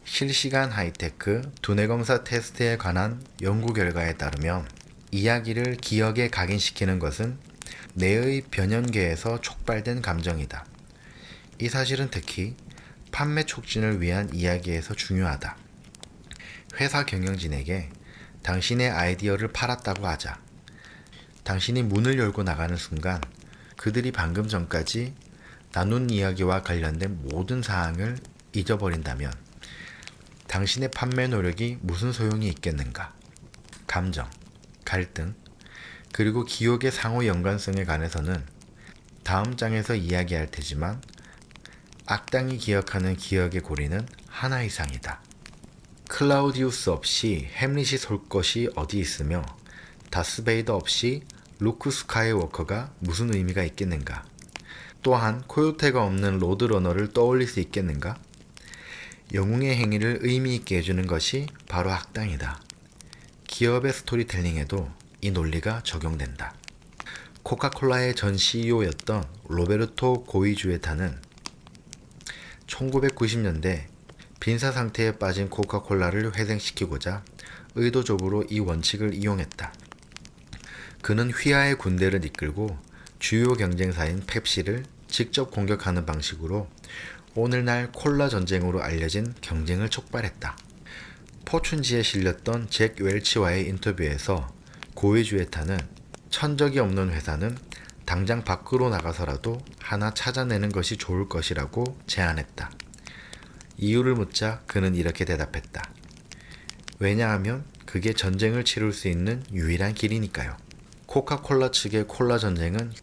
실시간 하이테크 두뇌검사 테스트에 관한 연구 결과에 따르면 이야기를 기억에 각인시키는 것은 뇌의 변연계에서 촉발된 감정이다. 이 사실은 특히 판매 촉진을 위한 이야기에서 중요하다. 회사 경영진에게 당신의 아이디어를 팔았다고 하자. 당신이 문을 열고 나가는 순간 그들이 방금 전까지 나눈 이야기와 관련된 모든 사항을 잊어버린다면 당신의 판매 노력이 무슨 소용이 있겠는가? 감정, 갈등, 그리고 기억의 상호 연관성에 관해서는 다음 장에서 이야기할 테지만 악당이 기억하는 기억의 고리는 하나 이상이다. 클라우디우스 없이 햄릿이 설 것이 어디 있으며 다스베이더 없이 루크 스카이워커가 무슨 의미가 있겠는가? 또한 코요테가 없는 로드러너를 떠올릴 수 있겠는가? 영웅의 행위를 의미 있게 해주는 것이 바로 악당이다. 기업의 스토리텔링에도 이 논리가 적용된다. 코카콜라의 전 CEO였던 로베르토 고이주에타는 1990년대 빈사 상태에 빠진 코카콜라를 회생시키고자 의도적으로 이 원칙을 이용했다. 그는 휘하의 군대를 이끌고 주요 경쟁사인 펩시를 직접 공격하는 방식으로 오늘날 콜라 전쟁으로 알려진 경쟁을 촉발했다. 포춘지에 실렸던 잭 웰치와의 인터뷰에서 고이주에타는 천적이 없는 회사는 당장 밖으로 나가서라도 하나 찾아내는 것이 좋을 것이라고 제안했다. 이유를 묻자 그는 이렇게 대답했다. 왜냐하면 그게 전쟁을 치룰 수 있는 유일한 길이니까요. 코카콜라 측의 콜라 전쟁은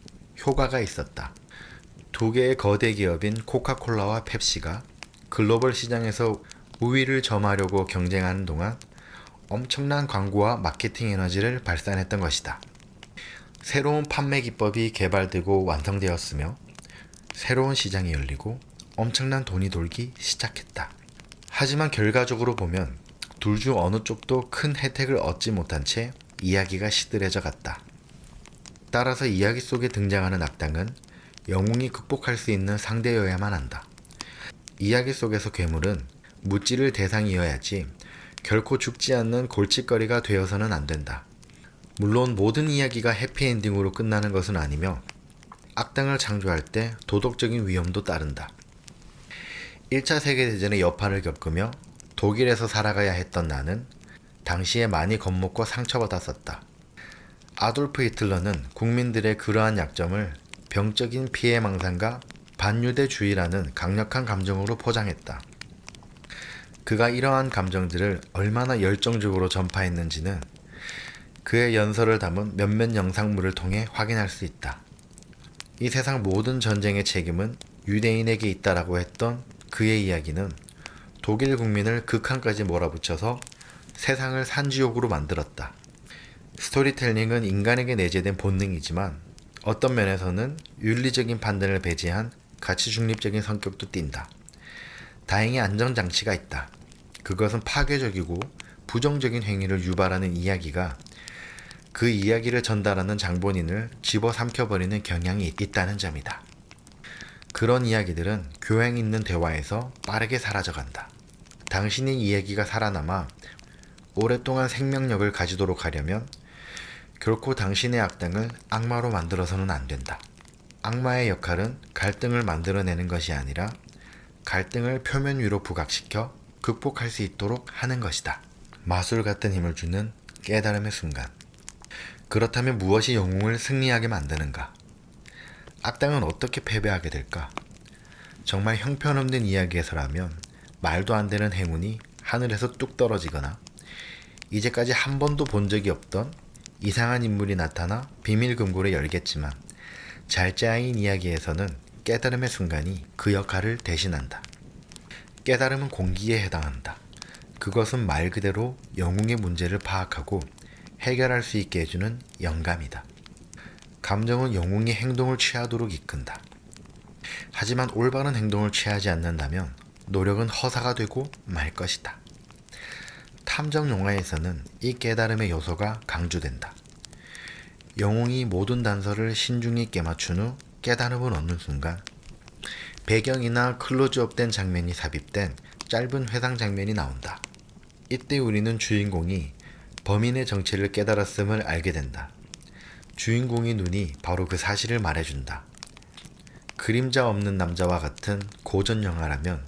효과가 있었다. 2개의 거대 기업인 코카콜라와 펩시가 글로벌 시장에서 우위를 점하려고 경쟁하는 동안 엄청난 광고와 마케팅 에너지를 발산했던 것이다. 새로운 판매 기법이 개발되고 완성되었으며 새로운 시장이 열리고 엄청난 돈이 돌기 시작했다. 하지만 결과적으로 보면 둘 중 어느 쪽도 큰 혜택을 얻지 못한 채 이야기가 시들해져 갔다. 따라서 이야기 속에 등장하는 악당은 영웅이 극복할 수 있는 상대여야만 한다. 이야기 속에서 괴물은 무찌를 대상이어야지 결코 죽지 않는 골칫거리가 되어서는 안 된다. 물론 모든 이야기가 해피엔딩으로 끝나는 것은 아니며 악당을 창조할 때 도덕적인 위험도 따른다. 1차 세계대전의 여파를 겪으며 독일에서 살아가야 했던 나는 당시에 많이 겁먹고 상처받았었다. 아돌프 히틀러는 국민들의 그러한 약점을 병적인 피해망상과 반유대주의라는 강력한 감정으로 포장했다. 그가 이러한 감정들을 얼마나 열정적으로 전파했는지는 그의 연설을 담은 몇몇 영상물을 통해 확인할 수 있다. 이 세상 모든 전쟁의 책임은 유대인에게 있다라고 했던 그의 이야기는 독일 국민을 극한까지 몰아붙여서 세상을 산지옥으로 만들었다. 스토리텔링은 인간에게 내재된 본능이지만 어떤 면에서는 윤리적인 판단을 배제한 가치 중립적인 성격도 띈다. 다행히 안전장치가 있다. 그것은 파괴적이고 부정적인 행위를 유발하는 이야기가 그 이야기를 전달하는 장본인을 집어삼켜버리는 경향이 있다는 점이다. 그런 이야기들은 교양 있는 대화에서 빠르게 사라져간다. 당신의 이야기가 살아남아 오랫동안 생명력을 가지도록 하려면 결코 당신의 악당을 악마로 만들어서는 안 된다. 악마의 역할은 갈등을 만들어내는 것이 아니라 갈등을 표면 위로 부각시켜 극복할 수 있도록 하는 것이다. 마술 같은 힘을 주는 깨달음의 순간. 그렇다면 무엇이 영웅을 승리하게 만드는가? 악당은 어떻게 패배하게 될까? 정말 형편없는 이야기에서라면 말도 안 되는 행운이 하늘에서 뚝 떨어지거나 이제까지 한 번도 본 적이 없던 이상한 인물이 나타나 비밀 금고를 열겠지만 잘 짜인 이야기에서는 깨달음의 순간이 그 역할을 대신한다. 깨달음은 공기에 해당한다. 그것은 말 그대로 영웅의 문제를 파악하고 해결할 수 있게 해주는 영감이다. 감정은 영웅이 행동을 취하도록 이끈다. 하지만 올바른 행동을 취하지 않는다면 노력은 허사가 되고 말 것이다. 탐정 영화에서는 이 깨달음의 요소가 강조된다. 영웅이 모든 단서를 신중히 깨맞춘 후 깨달음을 얻는 순간 배경이나 클로즈업된 장면이 삽입된 짧은 회상 장면이 나온다. 이때 우리는 주인공이 범인의 정체를 깨달았음을 알게 된다. 주인공의 눈이 바로 그 사실을 말해준다. 그림자 없는 남자와 같은 고전 영화라면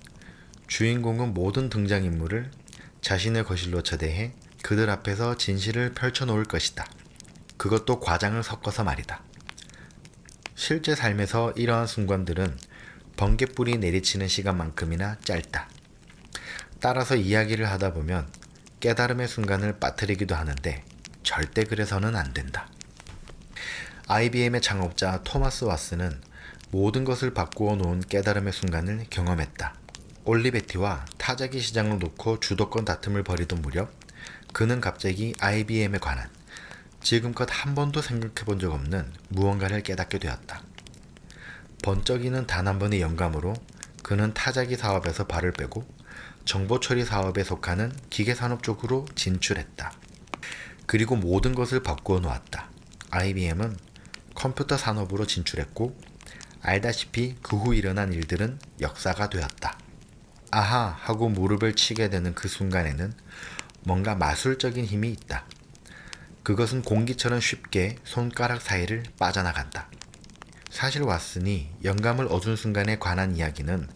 주인공은 모든 등장인물을 자신의 거실로 초대해 그들 앞에서 진실을 펼쳐놓을 것이다. 그것도 과장을 섞어서 말이다. 실제 삶에서 이러한 순간들은 번갯불이 내리치는 시간만큼이나 짧다. 따라서 이야기를 하다 보면 깨달음의 순간을 빠뜨리기도 하는데 절대 그래서는 안 된다. IBM의 창업자 토마스 왓슨은 모든 것을 바꾸어 놓은 깨달음의 순간을 경험했다. 올리베티와 타자기 시장을 놓고 주도권 다툼을 벌이던 무렵 그는 갑자기 IBM에 관한 지금껏 한 번도 생각해 본 적 없는 무언가를 깨닫게 되었다. 번쩍이는 단 한 번의 영감으로 그는 타자기 사업에서 발을 빼고 정보 처리 사업에 속하는 기계산업 쪽으로 진출했다. 그리고 모든 것을 바꾸어 놓았다. IBM은 컴퓨터 산업으로 진출했고 알다시피 그 후 일어난 일들은 역사가 되었다. 아하 하고 무릎을 치게 되는 그 순간에는 뭔가 마술적인 힘이 있다. 그것은 공기처럼 쉽게 손가락 사이를 빠져나간다. 사실 왓슨이 영감을 얻은 순간에 관한 이야기는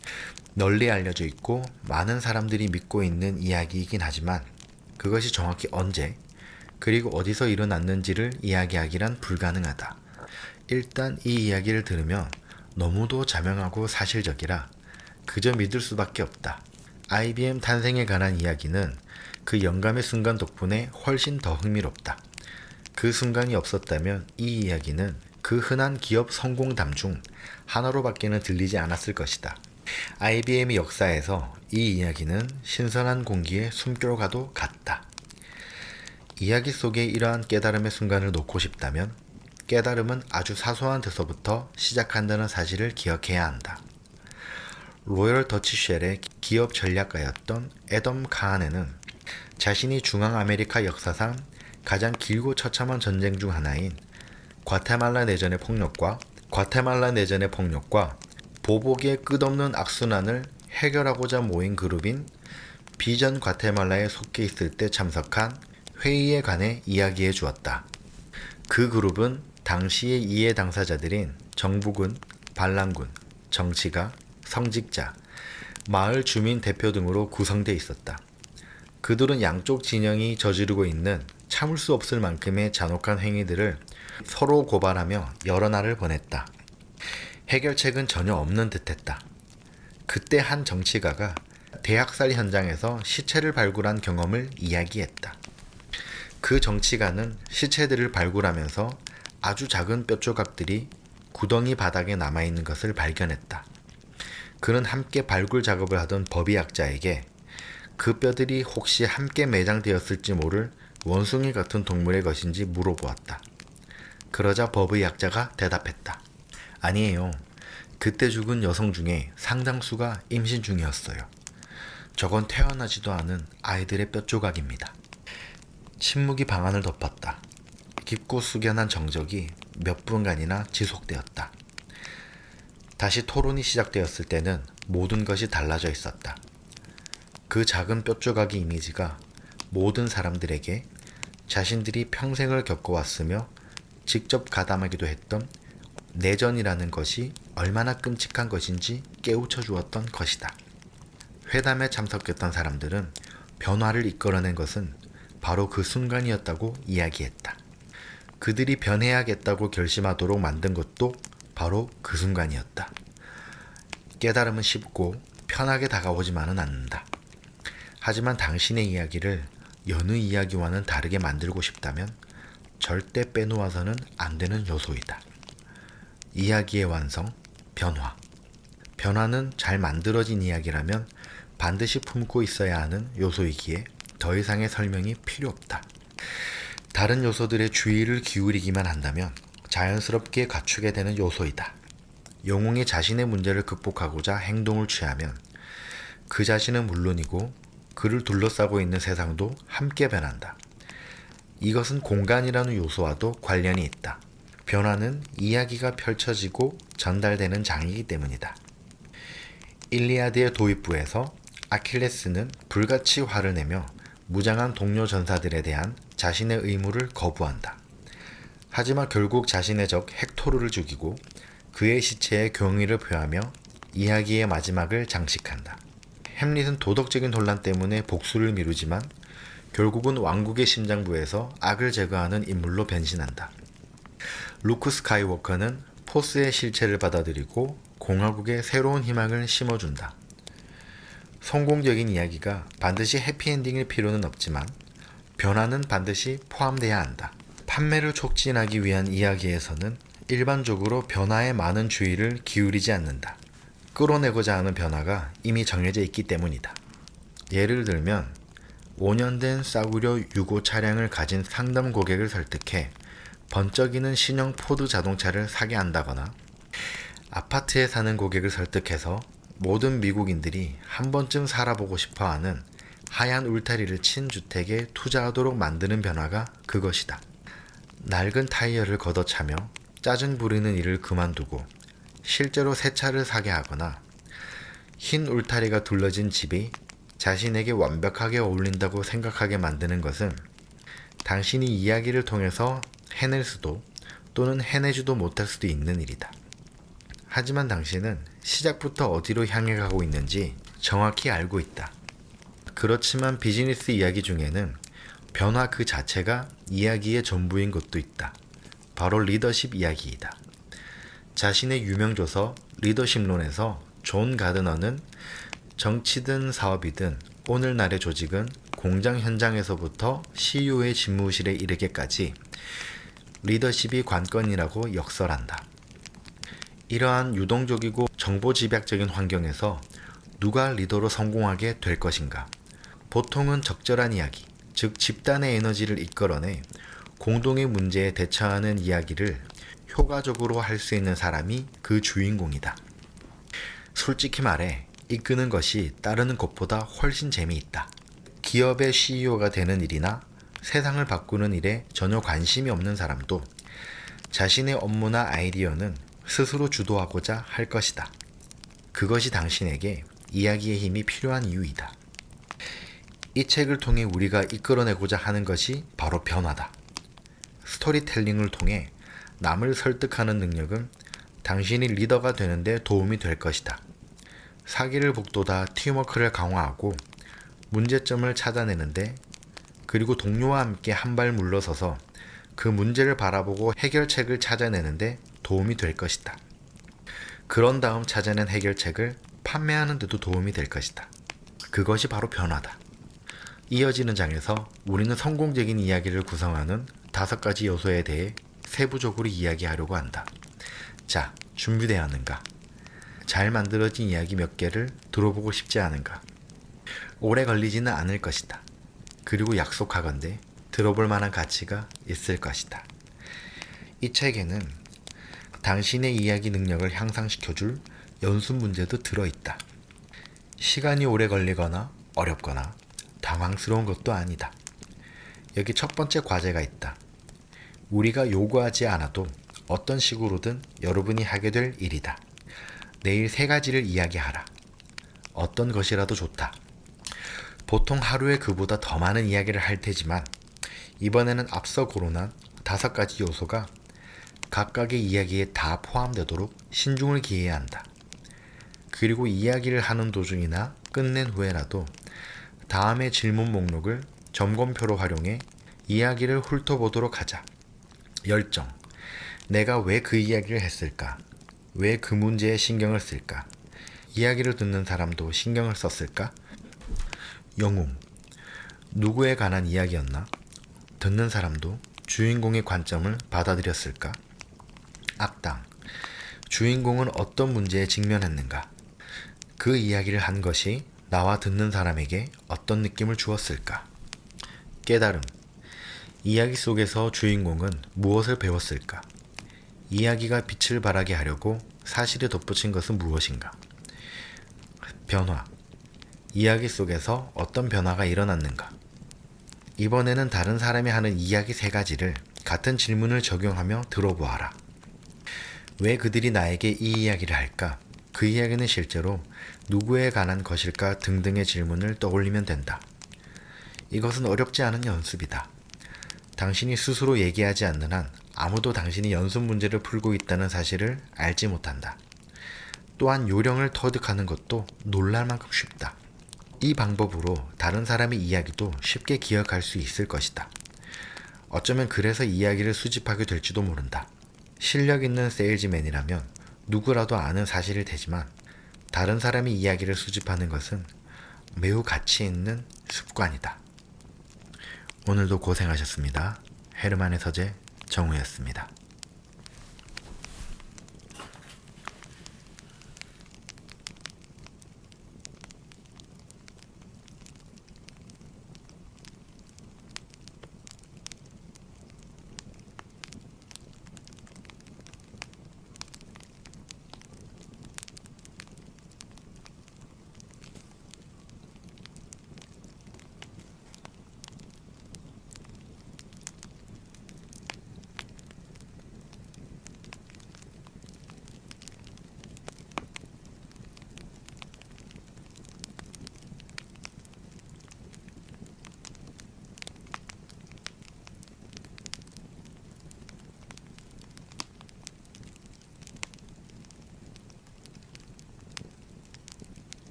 널리 알려져 있고 많은 사람들이 믿고 있는 이야기이긴 하지만 그것이 정확히 언제 그리고 어디서 일어났는지를 이야기하기란 불가능하다. 일단 이 이야기를 들으면 너무도 자명하고 사실적이라 그저 믿을 수밖에 없다. IBM 탄생에 관한 이야기는 그 영감의 순간 덕분에 훨씬 더 흥미롭다. 그 순간이 없었다면 이 이야기는 그 흔한 기업 성공담 중 하나로밖에는 들리지 않았을 것이다. IBM의 역사에서 이 이야기는 신선한 공기의 숨결과도 같다. 이야기 속에 이러한 깨달음의 순간을 놓고 싶다면 깨달음은 아주 사소한 데서부터 시작한다는 사실을 기억해야 한다. 로열 더치쉘의 기업 전략가였던 애덤 카한에는 자신이 중앙아메리카 역사상 가장 길고 처참한 전쟁 중 하나인 과테말라 내전의 폭력과 보복의 끝없는 악순환을 해결하고자 모인 그룹인 비전 과테말라에 속해 있을 때 참석한 회의에 관해 이야기해 주었다. 그 그룹은 당시의 이해 당사자들인 정부군, 반란군, 정치가, 성직자, 마을 주민 대표 등으로 구성되어 있었다. 그들은 양쪽 진영이 저지르고 있는 참을 수 없을 만큼의 잔혹한 행위들을 서로 고발하며 여러 날을 보냈다. 해결책은 전혀 없는 듯했다. 그때 한 정치가가 대학살 현장에서 시체를 발굴한 경험을 이야기했다. 그 정치가는 시체들을 발굴하면서 아주 작은 뼈조각들이 구덩이 바닥에 남아있는 것을 발견했다. 그는 함께 발굴 작업을 하던 법의학자에게 그 뼈들이 혹시 함께 매장되었을지 모를 원숭이 같은 동물의 것인지 물어보았다. 그러자 법의학자가 대답했다. 아니에요. 그때 죽은 여성 중에 상당수가 임신 중이었어요. 저건 태어나지도 않은 아이들의 뼈 조각입니다. 침묵이 방안을 덮었다. 깊고 숙연한 정적이 몇 분간이나 지속되었다. 다시 토론이 시작되었을 때는 모든 것이 달라져 있었다. 그 작은 뼈조각의 이미지가 모든 사람들에게 자신들이 평생을 겪어왔으며 직접 가담하기도 했던 내전이라는 것이 얼마나 끔찍한 것인지 깨우쳐 주었던 것이다. 회담에 참석했던 사람들은 변화를 이끌어낸 것은 바로 그 순간이었다고 이야기했다. 그들이 변해야겠다고 결심하도록 만든 것도 바로 그 순간이었다. 깨달음은 쉽고 편하게 다가오지만은 않는다. 하지만 당신의 이야기를 여느 이야기와는 다르게 만들고 싶다면 절대 빼놓아서는 안 되는 요소이다. 이야기의 완성, 변화. 변화는 잘 만들어진 이야기라면 반드시 품고 있어야 하는 요소이기에 더 이상의 설명이 필요 없다. 다른 요소들의 주의를 기울이기만 한다면 자연스럽게 갖추게 되는 요소이다. 영웅이 자신의 문제를 극복하고자 행동을 취하면 그 자신은 물론이고 그를 둘러싸고 있는 세상도 함께 변한다. 이것은 공간이라는 요소와도 관련이 있다. 변화는 이야기가 펼쳐지고 전달되는 장이기 때문이다. 일리아드의 도입부에서 아킬레스는 불같이 화를 내며 무장한 동료 전사들에 대한 자신의 의무를 거부한다. 하지만 결국 자신의 적 헥토르를 죽이고 그의 시체에 경의를 표하며 이야기의 마지막을 장식한다. 햄릿은 도덕적인 혼란 때문에 복수를 미루지만 결국은 왕국의 심장부에서 악을 제거하는 인물로 변신한다. 루크 스카이워커는 포스의 실체를 받아들이고 공화국에 새로운 희망을 심어준다. 성공적인 이야기가 반드시 해피엔딩일 필요는 없지만 변화는 반드시 포함돼야 한다. 판매를 촉진하기 위한 이야기에서는 일반적으로 변화에 많은 주의를 기울이지 않는다. 끌어내고자 하는 변화가 이미 정해져 있기 때문이다. 예를 들면 5년 된 싸구려 유고 차량을 가진 상담 고객을 설득해 번쩍이는 신형 포드 자동차를 사게 한다거나 아파트에 사는 고객을 설득해서 모든 미국인들이 한 번쯤 살아보고 싶어하는 하얀 울타리를 친 주택에 투자하도록 만드는 변화가 그것이다. 낡은 타이어를 걷어차며 짜증 부리는 일을 그만두고 실제로 새 차를 사게 하거나 흰 울타리가 둘러진 집이 자신에게 완벽하게 어울린다고 생각하게 만드는 것은 당신이 이야기를 통해서 해낼 수도 또는 해내지도 못할 수도 있는 일이다. 하지만 당신은 시작부터 어디로 향해 가고 있는지 정확히 알고 있다. 그렇지만 비즈니스 이야기 중에는 변화 그 자체가 이야기의 전부인 것도 있다. 바로 리더십 이야기이다. 자신의 유명조서 리더십론에서 존 가드너는 정치든 사업이든 오늘날의 조직은 공장 현장에서부터 CEO의 집무실에 이르기까지 리더십이 관건이라고 역설한다. 이러한 유동적이고 정보집약적인 환경에서 누가 리더로 성공하게 될 것인가? 보통은 적절한 이야기, 즉 집단의 에너지를 이끌어내 공동의 문제에 대처하는 이야기를 효과적으로 할 수 있는 사람이 그 주인공이다. 솔직히 말해 이끄는 것이 따르는 것보다 훨씬 재미있다. 기업의 CEO가 되는 일이나 세상을 바꾸는 일에 전혀 관심이 없는 사람도 자신의 업무나 아이디어는 스스로 주도하고자 할 것이다. 그것이 당신에게 이야기의 힘이 필요한 이유이다. 이 책을 통해 우리가 이끌어내고자 하는 것이 바로 변화다. 스토리텔링을 통해 남을 설득하는 능력은 당신이 리더가 되는데 도움이 될 것이다. 사기를 북돋아 팀워크를 강화하고 문제점을 찾아내는데 그리고 동료와 함께 한 발 물러서서 그 문제를 바라보고 해결책을 찾아내는데 도움이 될 것이다. 그런 다음 찾아낸 해결책을 판매하는 데도 도움이 될 것이다. 그것이 바로 변화다. 이어지는 장에서 우리는 성공적인 이야기를 구성하는 5가지 요소에 대해 세부적으로 이야기하려고 한다. 자, 준비되었는가? 잘 만들어진 이야기 몇 개를 들어보고 싶지 않은가? 오래 걸리지는 않을 것이다. 그리고 약속하건대 들어볼 만한 가치가 있을 것이다. 이 책에는 당신의 이야기 능력을 향상시켜줄 연습 문제도 들어있다. 시간이 오래 걸리거나 어렵거나 당황스러운 것도 아니다. 여기 첫 번째 과제가 있다. 우리가 요구하지 않아도 어떤 식으로든 여러분이 하게 될 일이다. 내일 3가지를 이야기하라. 어떤 것이라도 좋다. 보통 하루에 그보다 더 많은 이야기를 할 테지만 이번에는 앞서 거론한 5가지 요소가 각각의 이야기에 다 포함되도록 신중을 기해야 한다. 그리고 이야기를 하는 도중이나 끝낸 후에라도 다음의 질문 목록을 점검표로 활용해 이야기를 훑어보도록 하자. 열정. 내가 왜 그 이야기를 했을까? 왜 그 문제에 신경을 쓸까? 이야기를 듣는 사람도 신경을 썼을까? 영웅. 누구에 관한 이야기였나? 듣는 사람도 주인공의 관점을 받아들였을까? 악당. 주인공은 어떤 문제에 직면했는가? 그 이야기를 한 것이 나와 듣는 사람에게 어떤 느낌을 주었을까? 깨달음. 이야기 속에서 주인공은 무엇을 배웠을까? 이야기가 빛을 발하게 하려고 사실에 덧붙인 것은 무엇인가? 변화. 이야기 속에서 어떤 변화가 일어났는가? 이번에는 다른 사람이 하는 이야기 3가지를 같은 질문을 적용하며 들어보아라. 왜 그들이 나에게 이 이야기를 할까? 그 이야기는 실제로 누구에 관한 것일까? 등등의 질문을 떠올리면 된다. 이것은 어렵지 않은 연습이다. 당신이 스스로 얘기하지 않는 한 아무도 당신이 연습 문제를 풀고 있다는 사실을 알지 못한다. 또한 요령을 터득하는 것도 놀랄 만큼 쉽다. 이 방법으로 다른 사람의 이야기도 쉽게 기억할 수 있을 것이다. 어쩌면 그래서 이야기를 수집하게 될지도 모른다. 실력 있는 세일즈맨이라면 누구라도 아는 사실일 테지만 다른 사람의 이야기를 수집하는 것은 매우 가치 있는 습관이다. 오늘도 고생하셨습니다. 헤르만의 서재 정우였습니다.